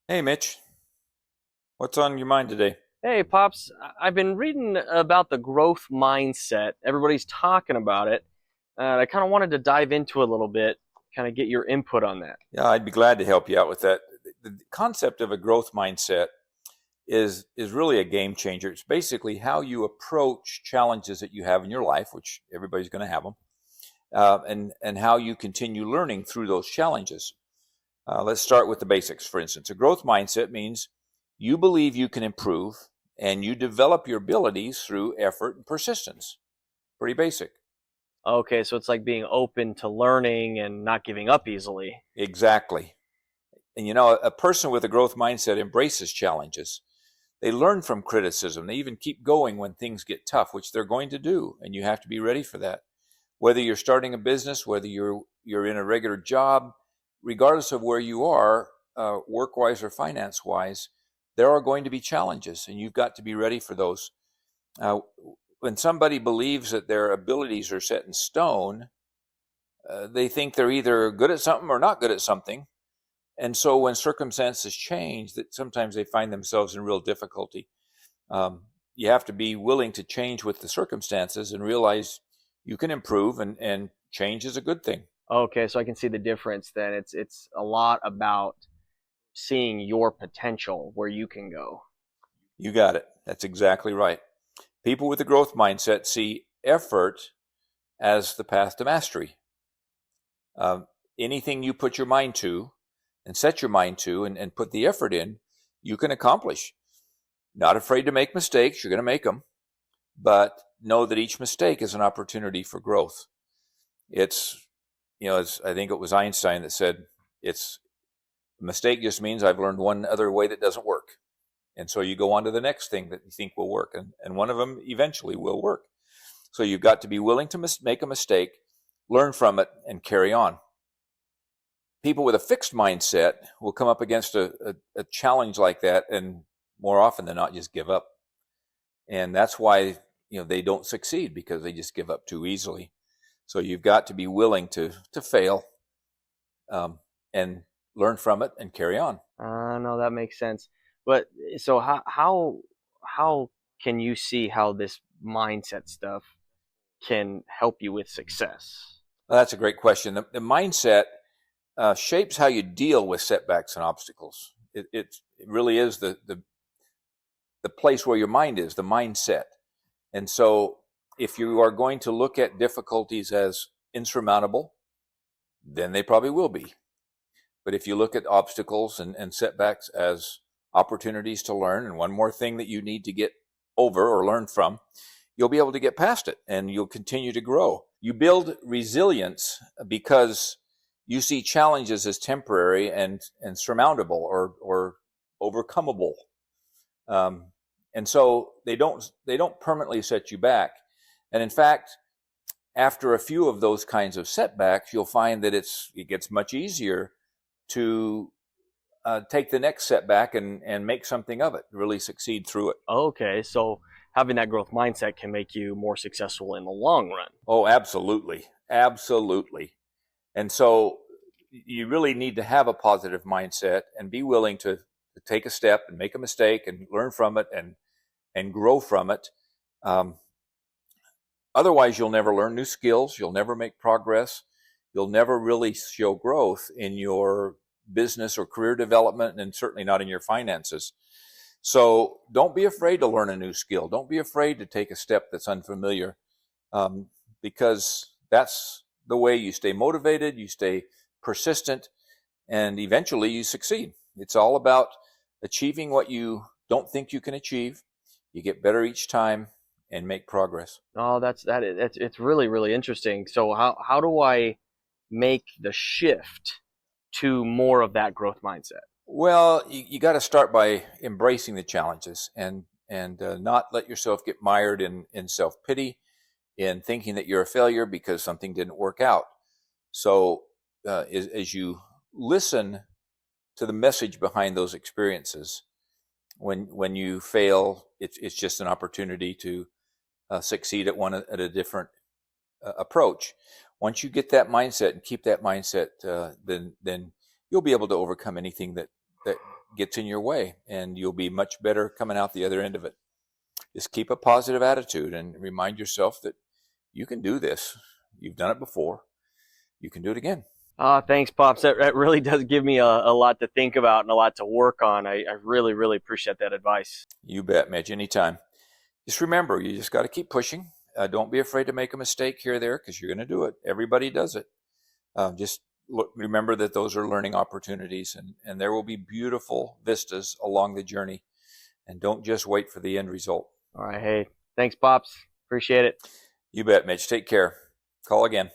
Hey Mitch, what's on your mind today? Hey, Pops, I've been reading about the growth mindset. Everybody's talking about it. I kind of wanted to dive into it a little bit, kind of get your input on that. Yeah, I'd be glad to help you out with that. The concept of a growth mindset is really a game changer. It's basically how you approach challenges that you have in your life, which everybody's going to have them, and how you continue learning through those challenges. Let's start with the basics. For instance, a growth mindset means you believe you can improve and you develop your abilities through effort and persistence. Pretty basic. Okay, so it's like being open to learning and not giving up easily. Exactly. And you know, a person with a growth mindset embraces challenges. They learn from criticism. They even keep going when things get tough, which they're going to do, and you have to be ready for that. Whether you're starting a business, whether you're in a regular job, regardless of where you are, work-wise or finance-wise, there are going to be challenges, and you've got to be ready for those. Uh, when somebody believes that their abilities are set in stone, they think they're either good at something or not good at something. And so when circumstances change, that sometimes they find themselves in real difficulty. You have to be willing to change with the circumstances and realize you can improve, and change is a good thing. Okay, so I can see the difference then. It's a lot about seeing your potential where you can go. You got it. That's exactly right. People with a growth mindset see effort as the path to mastery. Um, Anything you put your mind to and set your mind to and put the effort in, you can accomplish. Not afraid to make mistakes. You're going to make them, but know that each mistake is an opportunity for growth. It's, I think it was Einstein that said, it's a mistake just means I've learned one other way that doesn't work. And so you go on to the next thing that you think will work, and one of them eventually will work. So you've got to be willing to make a mistake, learn from it, and carry on. People with a fixed mindset will come up against a challenge like that and more often than not just give up. And that's why they don't succeed, because they just give up too easily. So you've got to be willing to fail, and learn from it and carry on. No, that makes sense. But so how can you see how this mindset stuff can help you with success? Well, that's a great question. The mindset shapes how you deal with setbacks and obstacles. It really is the place where your mind is, the mindset. And so if you are going to look at difficulties as insurmountable, then they probably will be. But if you look at obstacles and setbacks as opportunities to learn, and one more thing that you need to get over or learn from, you'll be able to get past it and you'll continue to grow. You build resilience because you see challenges as temporary and surmountable or overcomable. And so they don't permanently set you back. And in fact, after a few of those kinds of setbacks, you'll find that it gets much easier to take the next setback and make something of it, really succeed through it. Okay, so having that growth mindset can make you more successful in the long run. Oh, absolutely. Absolutely. And so you really need to have a positive mindset and be willing to take a step and make a mistake and learn from it and grow from it. Um, Otherwise, you'll never learn new skills. You'll never make progress. You'll never really show growth in your business or career development, and certainly not in your finances. So don't be afraid to learn a new skill. Don't be afraid to take a step that's unfamiliar, um, because that's the way you stay motivated, you stay persistent, and eventually you succeed. It's all about achieving what you don't think you can achieve. You get better each time and make progress. Oh, it's really really interesting. So how do I make the shift to more of that growth mindset? Well, you got to start by embracing the challenges and not let yourself get mired in self pity, in thinking that you're a failure because something didn't work out. So as you listen to the message behind those experiences, when you fail, it's just an opportunity to succeed at a different approach. Once you get that mindset and keep that mindset, then you'll be able to overcome anything that gets in your way, and you'll be much better coming out the other end of it. Just keep a positive attitude and remind yourself that you can do this. You've done it before. You can do it again. Thanks, Pops. That really does give me a lot to think about and a lot to work on. I really, really appreciate that advice. You bet, Mitch. Anytime. Just remember, you just got to keep pushing. Don't be afraid to make a mistake here or there, because you're going to do it. Everybody does it. Just remember that those are learning opportunities, and there will be beautiful vistas along the journey. And don't just wait for the end result. All right. Hey, thanks, Pops. Appreciate it. You bet, Mitch. Take care. Call again.